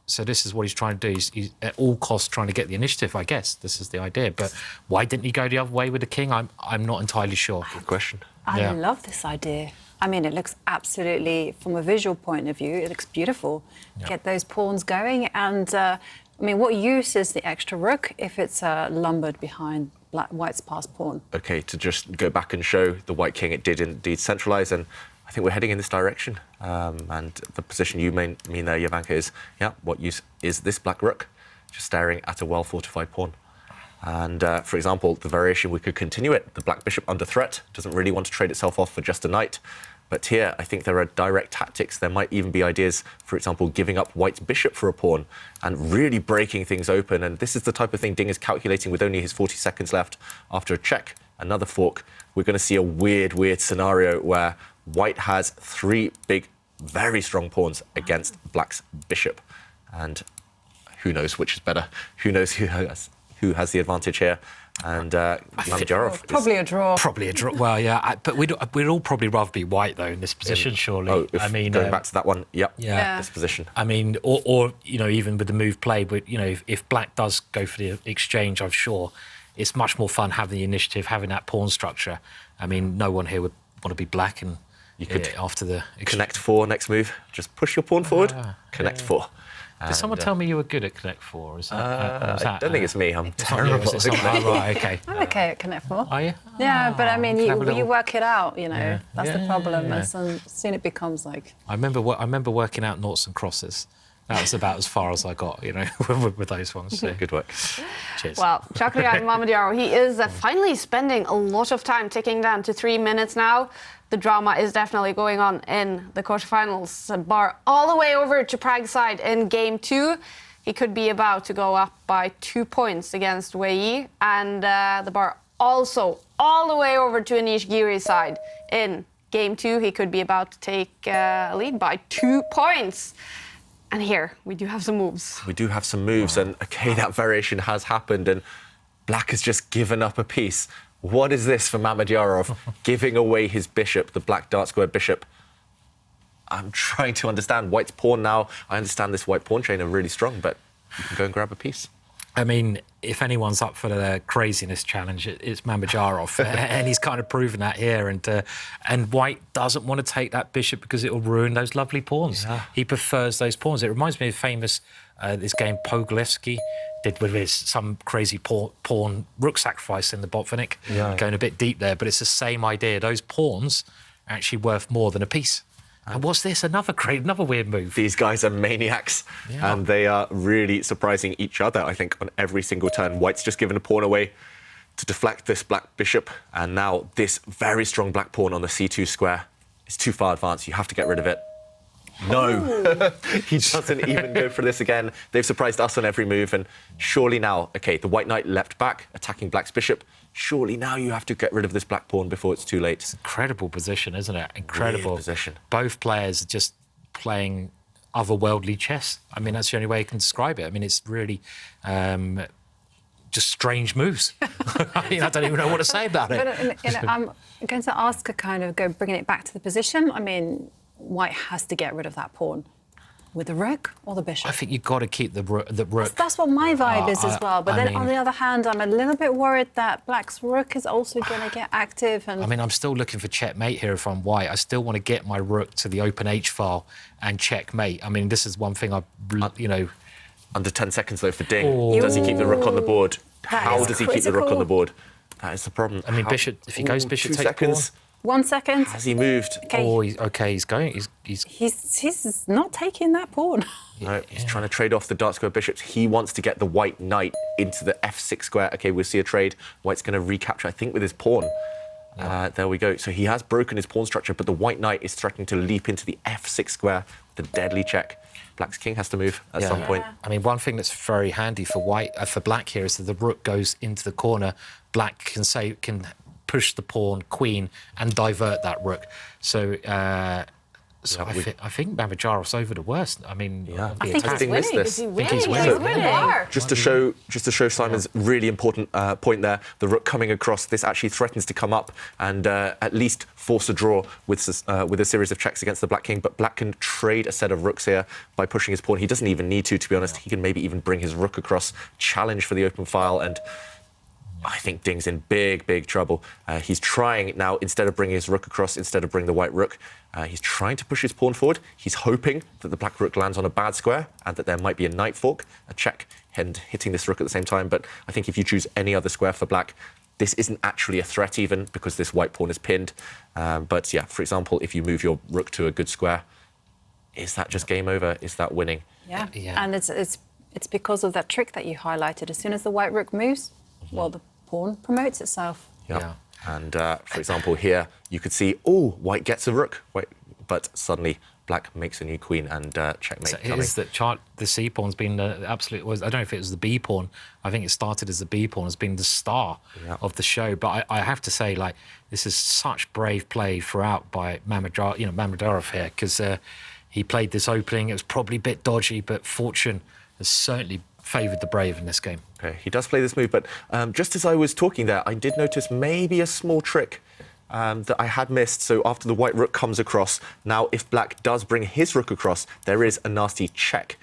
So this is what he's trying to do. He's at all costs trying to get the initiative, I guess. This is the idea. But why didn't he go the other way with the king? I'm not entirely sure. Good question. I love this idea. I mean, it looks absolutely, from a visual point of view, it looks beautiful. Get those pawns going. And, I mean, what use is the extra rook if it's lumbered behind white's passed pawn? OK, to just go back and show the white king, it did indeed centralise, and I think we're heading in this direction. And the position you mean there, Jovanka, is, what use is this black rook? Just staring at a well-fortified pawn. And, for example, the variation, we could continue it. The black bishop under threat, doesn't really want to trade itself off for just a knight. But here, I think there are direct tactics. There might even be ideas, for example, giving up white's bishop for a pawn and really breaking things open. And this is the type of thing Ding is calculating with only his 40 seconds left after a check, another fork. We're going to see a weird scenario where white has 3 big, very strong pawns against black's bishop. And who knows which is better? Who knows who has the advantage here? And Mamedyarov... Probably a draw. Probably a draw. Well, yeah, but we'd all probably rather be white, though, in this position, surely. I mean, going back to that one, this position. I mean, or you know, even with the move played, but, you know, if black does go for the exchange, I'm sure it's much more fun having the initiative, having that pawn structure. I mean, no one here would want to be black, and you could after the connect 4 next move, just push your pawn forward, connect 4. Did someone tell me you were good at Connect 4? Is that, I don't think it's me. I'm terrible. Right, OK. I'm OK at Connect 4. Are you? Yeah, but I mean, you work it out, you know. That's the problem. And soon it becomes like... I remember working out noughts and crosses. That was about as far as I got, you know, with those ones. So. Good work. Cheers. Well, Chakriyan Mamedyarov, he is finally spending a lot of time ticking down to 3 minutes now. The drama is definitely going on in the quarterfinals. Bar all the way over to Prague's side in game 2. He could be about to go up by 2 points against Wei Yi. And the bar also all the way over to Nishigiri's side. In game 2, he could be about to take a lead by 2 points. And here, we do have some moves. We do have some moves, and okay, that variation has happened, and black has just given up a piece. What is this for Mamedyarov? Giving away his bishop, the black dark square bishop. I'm trying to understand. White's pawn now. I understand this white pawn chain are really strong, but you can go and grab a piece. I mean, if anyone's up for the craziness challenge, it's Mamedyarov, and he's kind of proven that here. And White doesn't want to take that bishop because it will ruin those lovely pawns. Yeah. He prefers those pawns. It reminds me of famous this game Pogolevsky did with some crazy pawn rook sacrifice in the Botvinnik, going a bit deep there. But it's the same idea. Those pawns are actually worth more than a piece. And what's this? Another weird move. These guys are maniacs, and they are really surprising each other, I think, on every single turn. White's just given a pawn away to deflect this black bishop, and now this very strong black pawn on the c2 square is too far advanced. You have to get rid of it. No, he doesn't even go for this again. They've surprised us on every move, and surely now, okay, the white knight leapt back, attacking black's bishop. Surely now you have to get rid of this black pawn before it's too late. It's incredible position, isn't it? Incredible weird position. Both players are just playing otherworldly chess. I mean, that's the only way I can describe it. I mean, it's really just strange moves. I mean, I don't even know what to say about it. But I'm going to ask a kind of bringing it back to the position. I mean, White has to get rid of that pawn. With the rook or the bishop? I think you've got to keep the rook. That's what my vibe is as well. But I then, on the other hand, I'm a little bit worried that black's rook is also going to get active. And I mean, I'm still looking for checkmate here if I'm White. I still want to get my rook to the open H file and checkmate. I mean, this is one thing Under 10 seconds, though, for Ding. Oh. Does he keep the rook on the board? How does he keep the rook on the board? That is the problem. I mean, bishop, if he goes bishop, 2 take seconds. 1 second. Has he moved? Okay. Oh, he's going. He's not taking that pawn. No, he's trying to trade off the dark square bishops. He wants to get the white knight into the f6 square. OK, we'll see a trade. White's going to recapture, I think, with his pawn. There we go. So he has broken his pawn structure, but the white knight is threatening to leap into the f6 square with a deadly check. Black's king has to move at some point. I mean, one thing that's very handy for for black here is that the rook goes into the corner. Black can push the pawn, queen, and divert that rook. So, I think Mamedyarov's over the worst. I mean, I think he's winning. This. Is he I think winning? he's winning. Just to show Simon's really important point there, the rook coming across, this actually threatens to come up and at least force a draw with a series of checks against the black king. But black can trade a set of rooks here by pushing his pawn. He doesn't even need to be honest. He can maybe even bring his rook across, challenge for the open file, and I think Ding's in big trouble. He's trying now, instead of bringing his rook across, instead of bringing the white rook, he's trying to push his pawn forward. He's hoping that the black rook lands on a bad square and that there might be a knight fork, a check, and hitting this rook at the same time. But I think if you choose any other square for black, this isn't actually a threat even because this white pawn is pinned. But yeah, for example, if you move your rook to a good square, is that just game over? Is that winning? Yeah. And it's because of that trick that you highlighted. As soon as the white rook moves, well, the pawn promotes itself. Yeah. And for example, here you could see, oh, white gets a rook, but suddenly black makes a new queen and checkmate. So it is that the C pawn's been the absolute. I don't know if it was the B pawn. I think it started as the B pawn. Has been the star of the show. But I have to say, like, this is such brave play throughout by Mamedyarov here, because he played this opening. It was probably a bit dodgy, but fortune has certainly favoured the brave in this game. Okay, he does play this move, but just as I was talking there, I did notice maybe a small trick that I had missed. So after the white rook comes across, now if black does bring his rook across, there is a nasty check.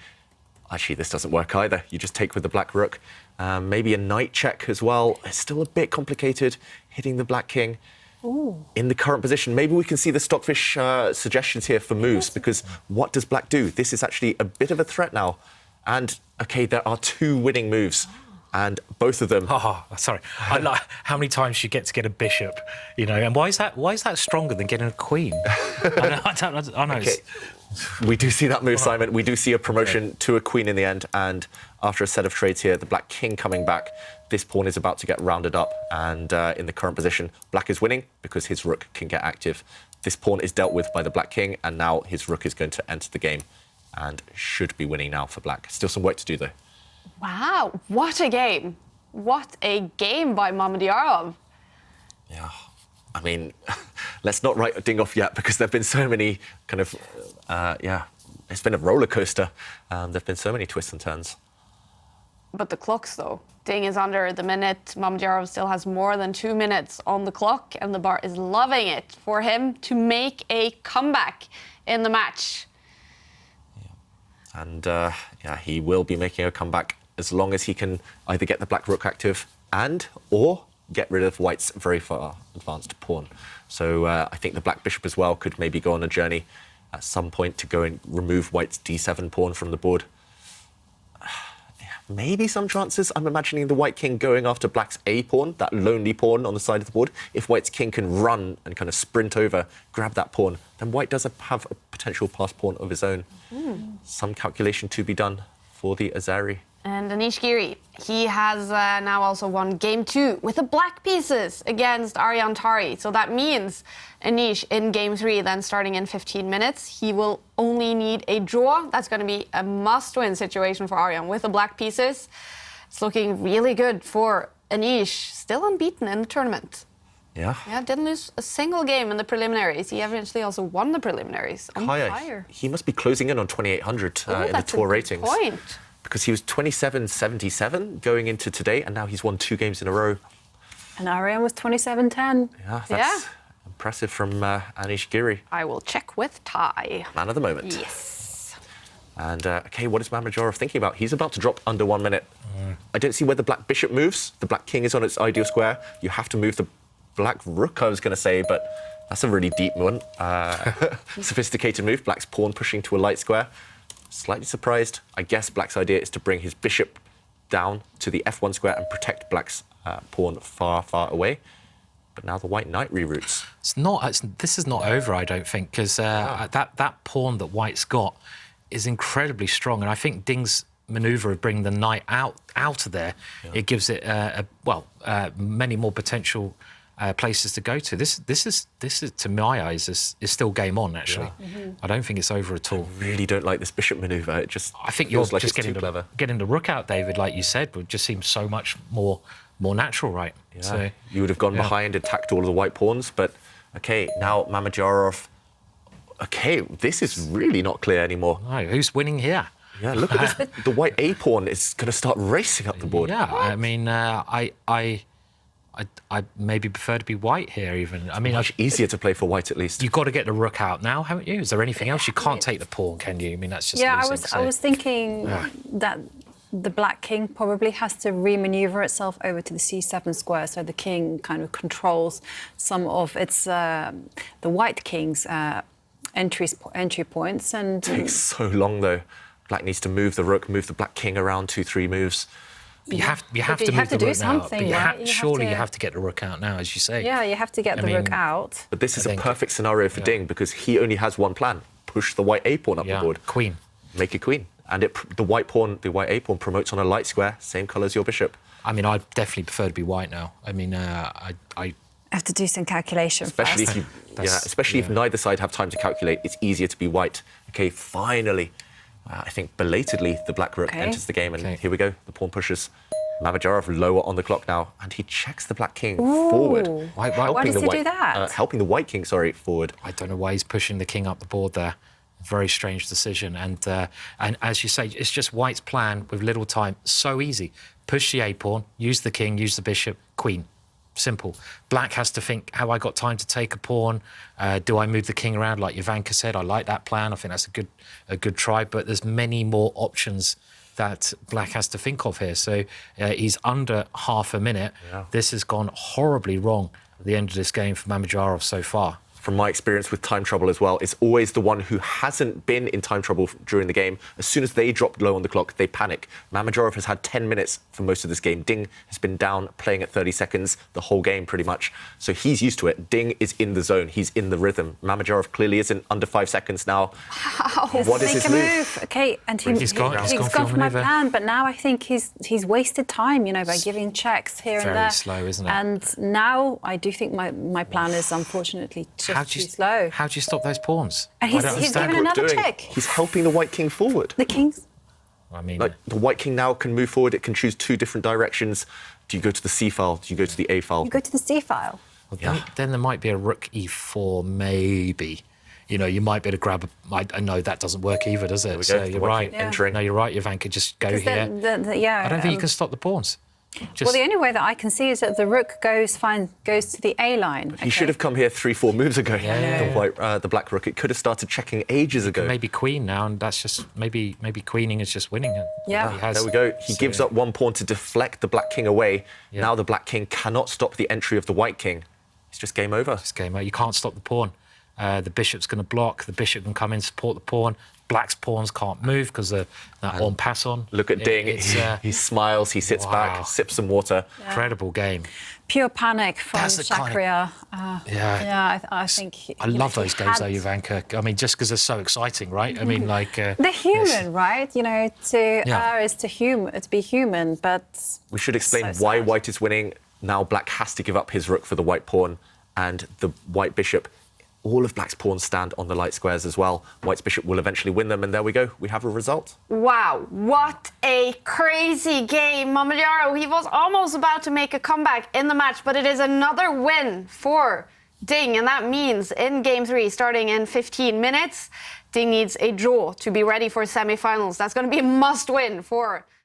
Actually, this doesn't work either. You just take with the black rook. Maybe a knight check as well. It's still a bit complicated, hitting the black king. Ooh. In the current position. Maybe we can see the Stockfish suggestions here for moves, because what does black do? This is actually a bit of a threat now. And, OK, there are 2 winning moves, and both of them... Oh, sorry. I like how many times you get to get a bishop, and why is that stronger than getting a queen? I know. Okay. We do see that move, Simon. We do see a promotion to a queen in the end, and after a set of trades here, the black king coming back, this pawn is about to get rounded up, and in the current position, black is winning because his rook can get active. This pawn is dealt with by the black king, and now his rook is going to enter the game and should be winning now for black. Still some work to do, though. Wow, what a game. What a game by Mamedyarov. Yeah. I mean, let's not write Ding off yet because there've been so many kind of, it's been a roller coaster. There've been so many twists and turns. But the clocks, though. Ding is under the minute. Mamedyarov still has more than 2 minutes on the clock, and the bar is loving it for him to make a comeback in the match. Yeah. And he will be making a comeback as long as he can either get the black rook active or get rid of white's very far advanced pawn. So I think the black bishop as well could maybe go on a journey at some point to go and remove white's d7 pawn from the board. Maybe some chances. I'm imagining the white king going after black's a pawn, that lonely pawn on the side of the board. If white's king can run and kind of sprint over, grab that pawn, then white does have a potential pass pawn of his own. Some calculation to be done for the Azari. And Anish Giri, he has now also won game 2 with the black pieces against Aryan Tari. So that means Anish in game 3, then starting in 15 minutes, he will only need a draw. That's going to be a must-win situation for Aryan with the black pieces. It's looking really good for Anish, still unbeaten in the tournament. Yeah. Yeah, didn't lose a single game in the preliminaries. He eventually also won the preliminaries. On fire. He must be closing in on 2,800 in the tour ratings. That's a good point. Because he was 27.77 going into today, and now he's won 2 games in a row. And Aryan was 27.10. Yeah, that's impressive from Anish Giri. I will check with Ty. Man of the moment. Yes. And, OK, what is Mamedyarov thinking about? He's about to drop under 1 minute. I don't see where the black bishop moves. The black king is on its ideal square. You have to move the black rook, I was going to say, but that's a really deep one. Sophisticated move. Black's pawn pushing to a light square. Slightly surprised. I guess black's idea is to bring his bishop down to the f1 square and protect black's pawn far, far away. But now the white knight reroutes. This is not over, I don't think, because that pawn that white's got is incredibly strong, and I think Ding's manoeuvre of bringing the knight out of there, it gives it many more potential places to go to. This is to my eyes is still game on, actually. I don't think it's over at all. I really don't like this bishop manoeuvre. It just I think you're like just getting the rook out, David, like you said, would just seem so much more natural, right? Yeah. So you would have gone behind, attacked all of the white pawns, but OK, now Mamedyarov. OK, this is really not clear anymore. No, who's winning here? Yeah, look at this. The white a pawn is going to start racing up the board. Yeah, I mean, I maybe prefer to be white here, even. I mean, much easier to play for white, at least. You've got to get the rook out now, haven't you? Is there anything else? You can't take the pawn, can you? I mean, that's just losing, I was thinking that the black king probably has to re-maneuver itself over to the c7 square, so the king kind of controls some of its the white king's entry points. And it takes so long, though. Black needs to move the rook, move the black king around 2-3 moves. You have to move the do rook something, out. right? Surely you have to get the rook out now, as you say. Yeah, you have to get the rook out. But this is a perfect scenario for Ding because he only has one plan: push the white a pawn up the board. Queen. Make it queen, and the white a pawn promotes on a light square, same colour as your bishop. I mean, I definitely prefer to be white now. I mean, I have to do some calculation especially first. Especially if neither side have time to calculate. It's easier to be white. OK, finally, I think belatedly the black rook enters the game, and here we go. The pawn pushes. Mamedyarov lower on the clock now, and he checks the black king forward. Why does he do that? Helping the white king, forward. I don't know why he's pushing the king up the board there. Very strange decision. And as you say, it's just white's plan with little time. So easy. Push the a pawn, use the king, use the bishop, queen. Simple. Black has to think, have I got time to take a pawn? Do I move the king around like Ivanka said? I like that plan. I think that's a good try. But there's many more options that black has to think of here. So he's under half a minute. Yeah. This has gone horribly wrong at the end of this game for Mamedyarov so far. From my experience with time trouble as well, it's always the one who hasn't been in time trouble during the game. As soon as they drop low on the clock, they panic. Mamedyarov has had 10 minutes for most of this game. Ding has been down, playing at 30 seconds the whole game, pretty much. So he's used to it. Ding is in the zone. He's in the rhythm. Mamedyarov clearly isn't under 5 seconds now. Wow. What is his move? OK, and he's gone for my plan, but now I think he's wasted time, by giving checks here and there. Very slow, isn't it? And now I do think my plan is unfortunately too slow. How do you stop those pawns? And he's given another check. He's helping the white king forward. The king's... I mean... the white king now can move forward. It can choose 2 different directions. Do you go to the C file? Do you go to the A file? You go to the C file. Well, then there might be a rook e4, maybe. You might be able to grab I know that doesn't work either, does it? So you're right. Entering. No, you're right, Ivanka. Just go here. I don't think you can stop the pawns. Well, the only way that I can see is that the rook goes to the A line. He should have come here 3-4 moves ago. The black rook. It could have started checking ages ago. Maybe queen now, and that's just maybe queening is just winning it. Yeah. There we go. He gives up one pawn to deflect the black king away. Yeah. Now the black king cannot stop the entry of the white king. It's just game over. It's game over. You can't stop the pawn. The bishop's going to block. The bishop can come in, support the pawn. Black's pawns can't move because that en passant. Look at Ding. He smiles, he sits back, sips some water. Yeah. Incredible game. Pure panic from Shakria. I think... I love those games, though, Ivanka. I mean, just because they're so exciting, right? I mean, like... they're human, right? To err is to be human, but... We should explain why white is winning. Now black has to give up his rook for the white pawn, and the white bishop... All of black's pawns stand on the light squares as well. White's bishop will eventually win them, and there we go. We have a result. Wow, what a crazy game. Mamedyarov, he was almost about to make a comeback in the match, but it is another win for Ding, and that means in Game 3, starting in 15 minutes, Ding needs a draw to be ready for semi-finals. That's going to be a must-win for